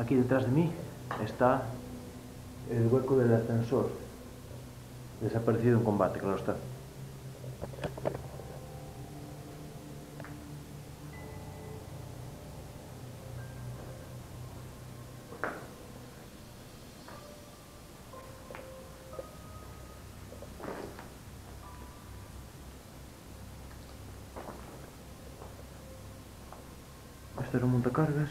aquí detrás de mí está el hueco del ascensor. Desaparecido en combate, claro está. Este era un montacargas.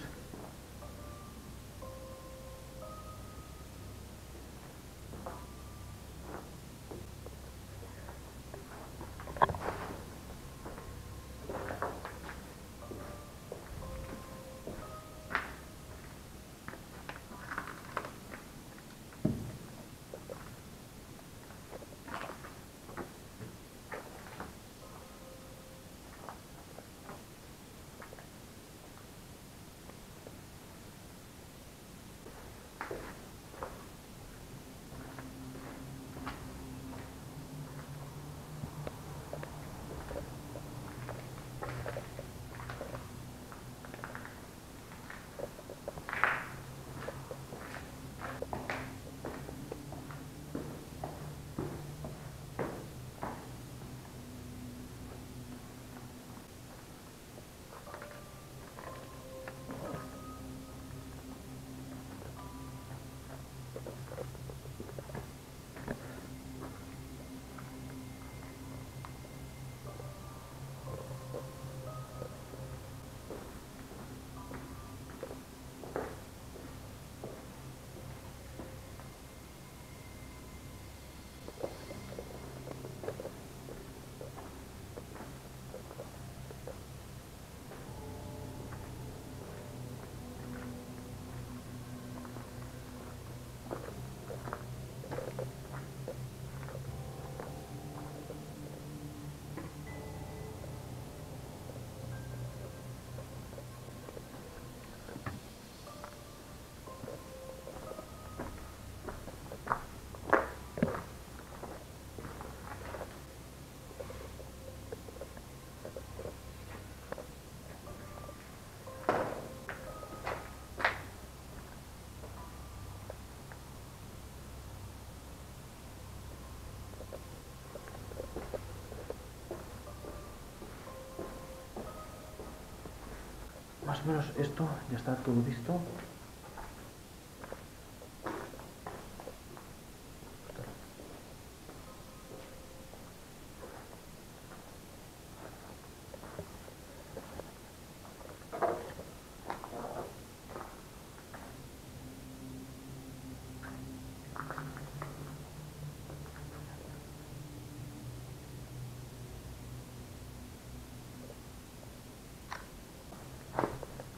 Más o menos esto ya está todo listo.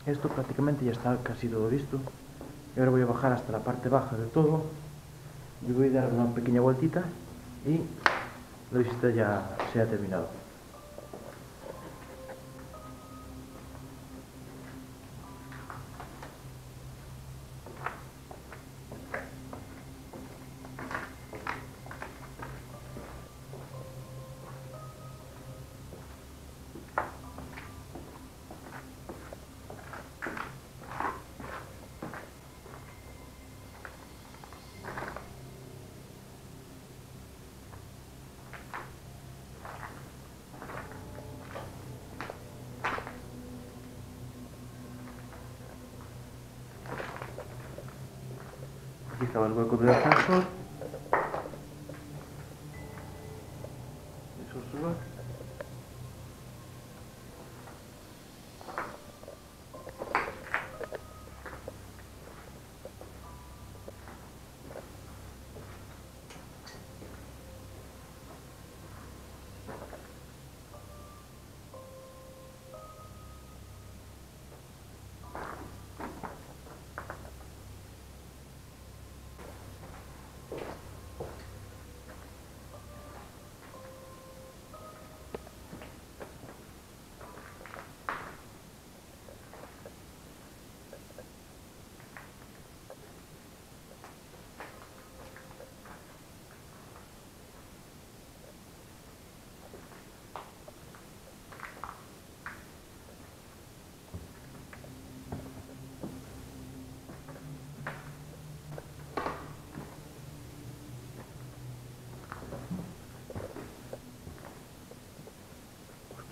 Esto prácticamente ya está casi todo listo. Y ahora voy a bajar hasta la parte baja del todo. Y voy a dar una pequeña vueltita y la visita ya se ha terminado. Aquí estaba el hueco del ascensor. Eso sube.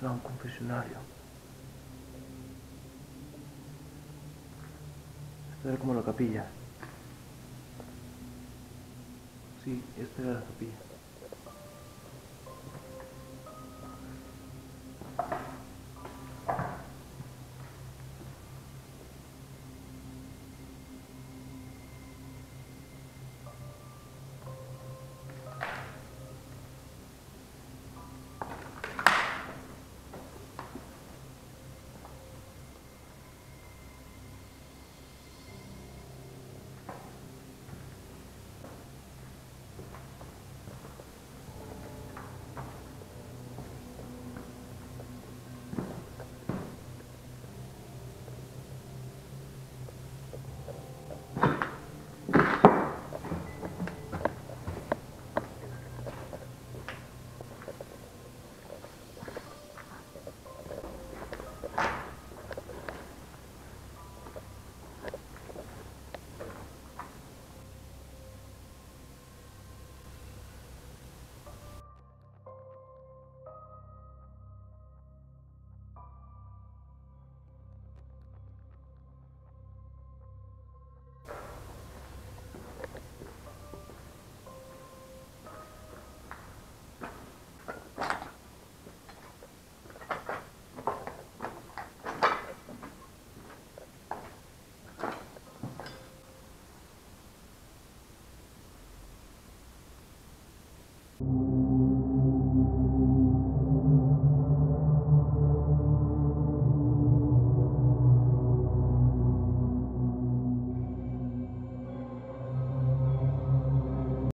Esto era un confesionario. Esto era como la capilla. Sí, esta era la capilla.